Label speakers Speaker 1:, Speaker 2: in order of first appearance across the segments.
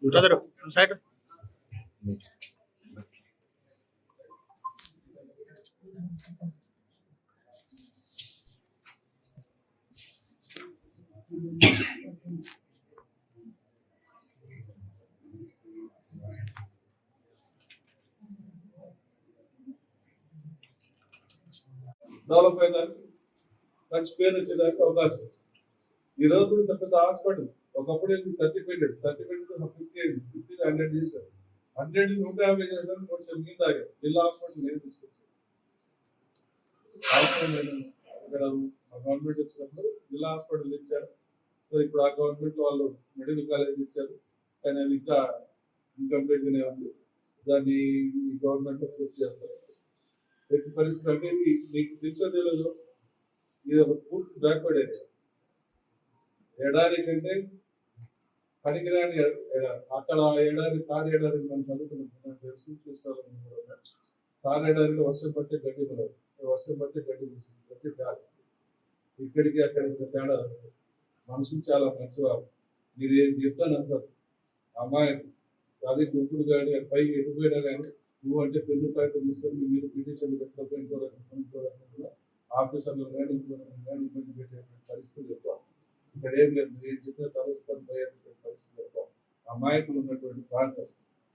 Speaker 1: Brother, side.
Speaker 2: Develop అయ్యేదానికి మంచి పేరు వచ్చేదానికి అవకాశం ఉంది. ఈ రోజు ఇంత పెద్ద హాస్పిటల్ ఒకప్పుడు 30 బెడ్ 50 అయింది, 50 100 చేశారు, 100 150 చేశారు, కొంచెం మిగిలిన తాగారు. జిల్లా హాస్పిటల్ నేను తీసుకొచ్చాను. ఇక్కడ గవర్నమెంట్ వచ్చినప్పుడు జిల్లా హాస్పిటల్ ఇచ్చారు. సో ఇప్పుడు ఆ గవర్నమెంట్ వాళ్ళు మెడికల్ కాలేజ్ ఇచ్చారు, కానీ అది ఇంకా ఇన్కంప్లీట్ గానే ఉంది. దాన్ని ఈ గవర్నమెంట్ పూర్తి చేస్తారు. ఎట్టి పరిస్థితి అంటే మీకు తెలుసో తెలియదు, ఇది ఒక పూర్తి బ్యాక్వర్డ్ ఏరియా. ఎడారి కంటే పనికిరాని అక్కడ ఎడారి తారు ఎడారి మనం చదువుకున్నాం తెలుసు, చూసుకోవాలనుకుంటున్నాం. తారు ఎడారిలో వర్షం పడితే గడ్డి మనవు, వర్షం పడితే గడ్డి వస్తుంది, ప్రతి తేడా ఇక్కడికి అక్కడికి తేడా. మనుషులు చాలా మంచివారు, మీరు ఏం చెప్తాను అంటారు. అమ్మాయి అది గుంపుడు కానీ పైకి ఎటుపోయినా కానీ నువ్వు అంటే పెన్ను కాగితం తీసుకొని మీరు పిటిషన్లు పెట్టుకోకుండా ఆఫీసర్లు కానీ ఇంకోటి కానీ ఇబ్బంది పెట్టేటువంటి పరిస్థితులు చెప్తాం. ఇక్కడ ఏం లేదు, ఏం చెప్పినా తలెత్తుకొని పోయేటువంటి పరిస్థితి చెప్తాం. అమాయకులు ఉన్నటువంటి ప్రాంతం.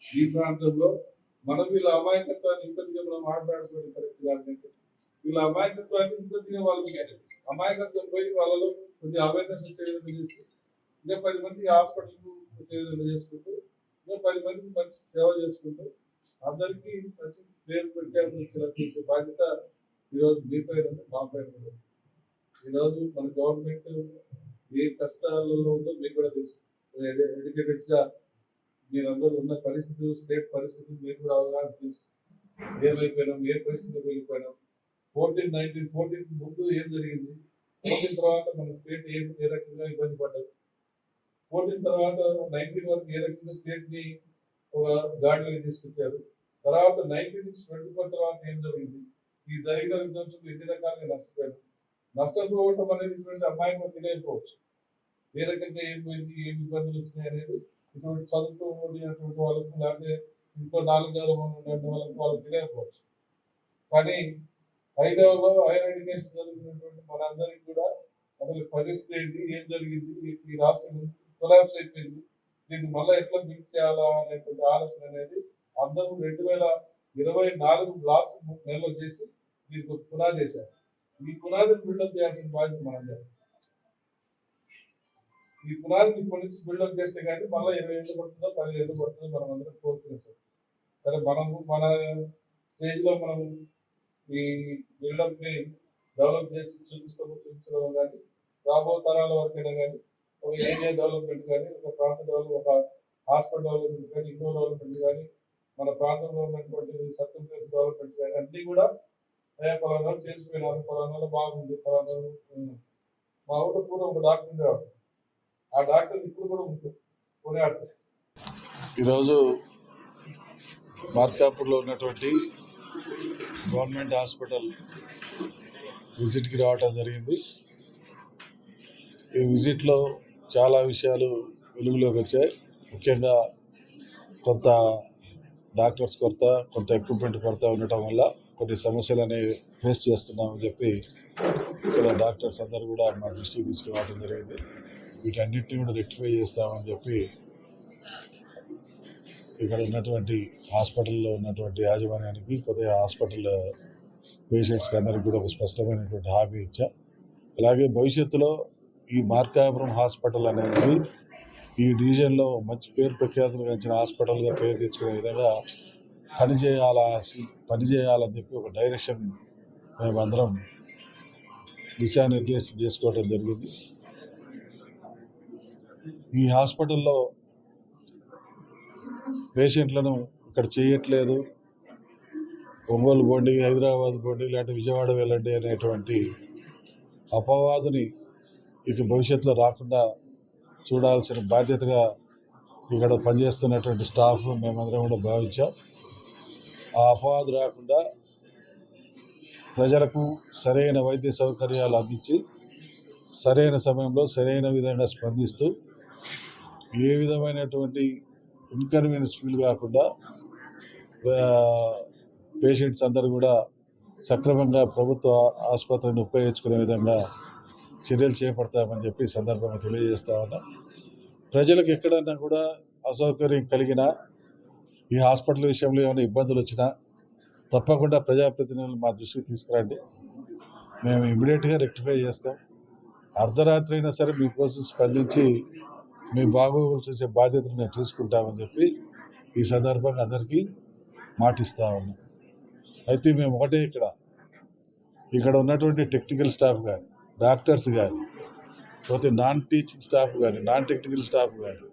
Speaker 2: ఈ ప్రాంతంలో మనం వీళ్ళ అమాయకత్వాన్ని ఇంకొద్దిగా మనం మాట్లాడుకోవడం కరెక్ట్ కాదంటే, వీళ్ళ అమాయకత్వాన్ని ఇంకొద్దిగా వాళ్ళు అమాయకత్వం పోయి వాళ్ళలో కొద్దిగా అవేర్నెస్ వచ్చే విధంగా చేసి ఇంకా 10 మందికి హాస్పిటల్కు వచ్చే విధంగా చేసుకుంటూ ఇంకా 10 మందికి మంచి సేవ చేసుకుంటూ అందరికీ మంచి పేరు పెట్టేలా చేసే బాధ్యత ఈరోజు మీ పైన మా పైన కూడా. ఈరోజు మన గవర్నమెంట్ ఏ కష్టాలలో ఉందో మీకు కూడా తెలుసు. ఎడ్యుకేటెడ్స్ గా మీరందరూ ఉన్న పరిస్థితులు, స్టేట్ పరిస్థితులు మీకు కూడా అవగాహన తెలుసు. ఏమైపోయినాం, ఏ పరిస్థితిలో వెళ్ళిపోయినాం, 14 ముందు ఏం జరిగింది, 14 తర్వాత మన స్టేట్ ఏ రకంగా ఇబ్బంది పడ్డారు, 14 తర్వాత 19 వరకు ఏ రకంగా స్టేట్ ని ఒక గాడిలోకి తీసుకొచ్చారు, తర్వాత 19 నుంచి 24 తర్వాత ఏం జరిగింది, ఈ జరిగిన విధ్వంసం ఎన్ని రకాలుగా నష్టపోయారు. నష్టపోవటం అనేది ఇటువంటి అమ్మాయికి తెలియకపోవచ్చు, ఏ రకంగా ఏం పోయింది, ఏం ఇబ్బందులు వచ్చినాయి అనేది ఇటువంటి చదువుకోబడినటువంటి వాళ్ళకు లేకపోతే ఇంకో 4 ఉన్నటువంటి వాళ్ళకి తెలియకపోవచ్చు. కానీ హైదరాబాద్ హైయర్ ఎడ్యుకేషన్ చదువుకున్నటువంటి మనందరికీ కూడా అసలు పరిస్థితి ఏంటి, ఏం జరిగింది, ఈ రాష్ట్రం కొలాప్స్ అయిపోయింది, దీన్ని మళ్ళీ ఎట్లా బిల్డ్ చేయాలా అనేటువంటి ఆలోచన అనేది అందరూ 2024 లాస్ట్ 3 నెలలు చేసి దీనికి ఒక పునాది వేశారు. ఈ పునాదిని బిల్డప్ చేయాల్సిన బాధ్యత మనందరం. ఈ పునాదిని ఇప్పటి నుంచి బిల్డప్ చేస్తే కానీ మళ్ళీ 20 ఏళ్ళు పడుతుందో 10 ఏళ్ళు పడుతుందో మనం అందరం కోరుకునేది సార్. సరే మనము మన స్టేజ్ లో మనం ఈ బిల్డప్ ని డెవలప్ చేసి చూపించడం కానీ రాబో తరాల వరకైనా కానీ ఒక ఏరియా డెవలప్మెంట్ కానీ ఒక ప్రాంత డెవలప్, ఒక హాస్పిటల్ డెవలప్మెంట్ కానీ ఇంకో డెవలప్మెంట్ కానీ మన ప్రాంతంలో ఉన్నటువంటి సర్కిల్ ప్లేస్ డెవలప్మెంట్స్ కానీ అన్ని కూడా పలానా చేసిపోయినారు, పలానా బాగుంది, పలానా మా ఊళ్ళో కూడా ఒక డాక్టర్ ఉండేవాడు, ఆ డాక్టర్ ఇప్పుడు కూడా ఉంటుంది కొనేవాడు.
Speaker 3: ఈరోజు మార్కాపూర్లో ఉన్నటువంటి గవర్నమెంట్ హాస్పిటల్ విజిట్కి రావటం జరిగింది. ఈ విజిట్లో చాలా విషయాలు వెలుగులోకి వచ్చాయి. ముఖ్యంగా కొంత డాక్టర్స్ కొరత, కొంత ఎక్విప్మెంట్ కొరత ఉండటం వల్ల కొన్ని సమస్యలు అనేవి ఫేస్ చేస్తున్నామని చెప్పి ఇక్కడ డాక్టర్స్ అందరూ కూడా మా దృష్టికి తీసుకురావడం జరిగింది. వీటన్నిటిని కూడా రెక్టిఫై చేస్తామని చెప్పి ఇక్కడ ఉన్నటువంటి హాస్పిటల్లో ఉన్నటువంటి యాజమాన్యానికి, కొద్దిగా హాస్పిటల్ పేషెంట్స్కి అందరికీ కూడా ఒక స్పష్టమైనటువంటి హామీ ఇచ్చాం. అలాగే భవిష్యత్తులో ఈ మార్కాపురం హాస్పిటల్ అనేది ఈ డివిజన్లో మంచి పేరు ప్రఖ్యాతులు గంచిన హాస్పిటల్గా పేరు తెచ్చుకునే విధంగా పనిచేయాలని చెప్పి ఒక డైరెక్షన్ మేమందరం దిశానిర్దేశం చేసుకోవడం జరిగింది. ఈ హాస్పిటల్లో పేషెంట్లను ఇక్కడ చేయట్లేదు, ఒంగోలు పోండి, హైదరాబాద్ పోండి, లేకపోతే విజయవాడ వెళ్ళండి అనేటువంటి అపవాదుని ఇక భవిష్యత్తులో రాకుండా చూడాల్సిన బాధ్యతగా ఇక్కడ పనిచేస్తున్నటువంటి స్టాఫ్ మేమందరం కూడా భావించాం. ఆ అపవాదు రాకుండా ప్రజలకు సరైన వైద్య సౌకర్యాలు అందించి సరైన సమయంలో సరైన విధంగా స్పందిస్తూ ఏ విధమైనటువంటి ఇన్కన్వీనియన్స్ ఫీల్ కాకుండా పేషెంట్స్ అందరూ కూడా సక్రమంగా ప్రభుత్వ ఆసుపత్రిని ఉపయోగించుకునే విధంగా చర్యలు చేపడతామని చెప్పి ఈ సందర్భంగా తెలియజేస్తా ఉన్నాం. ప్రజలకు ఎక్కడన్నా కూడా అసౌకర్యం కలిగినా, ఈ హాస్పిటల్ విషయంలో ఏమైనా ఇబ్బందులు వచ్చినా తప్పకుండా ప్రజాప్రతినిధులు మా దృష్టికి తీసుకురండి. మేము ఇమీడియట్గా రెక్టిఫై చేస్తాం. అర్ధరాత్రి అయినా సరే మీకోసం స్పందించి మీ బాగోగులు చూసే బాధ్యతను మేము తీసుకుంటామని చెప్పి ఈ సందర్భంగా అందరికీ మాటిస్తా ఉన్నాం. అయితే మేము ఒకటే ఇక్కడ ఉన్నటువంటి టెక్నికల్ స్టాఫ్ కానీ, డాక్టర్స్ కానీ, పోతే నాన్ టీచింగ్ స్టాఫ్ కానీ, నాన్ టెక్నికల్ స్టాఫ్ కానీ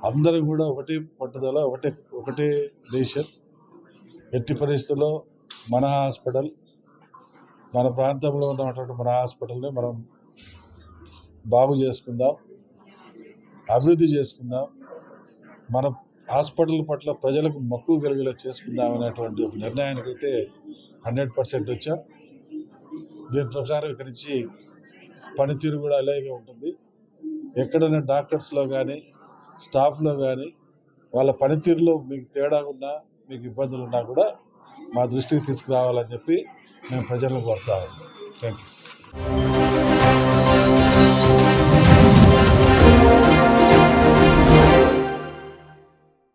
Speaker 3: అందరం కూడా ఒకటే పట్టుదల, ఒకటే డెసిషన్. ఎట్టి పరిస్థితుల్లో మన హాస్పిటల్, మన ప్రాంతంలో ఉన్నటువంటి మన హాస్పిటల్ని మనం బాగు చేసుకుందాం, అభివృద్ధి చేసుకుందాం, మన హాస్పిటల్ పట్ల ప్రజలకు మక్కువ కలిగేలా చేసుకుందాం అనేటువంటి ఒక నిర్ణయానికి అయితే 100% వచ్చాం. దీని ప్రకారం ఇక్కడి నుంచి పనితీరు కూడా అలాగే ఉంటుంది. ఎక్కడైనా డాక్టర్స్లో కానీ, స్టాఫ్లో కానీ వాళ్ళ పనితీరులో మీకు తేడా ఉన్నా, మీకు ఇబ్బందులు ఉన్నా కూడా మా దృష్టికి తీసుకురావాలని చెప్పి మేము ప్రజలను కోరుతా ఉన్నాం. Thank you.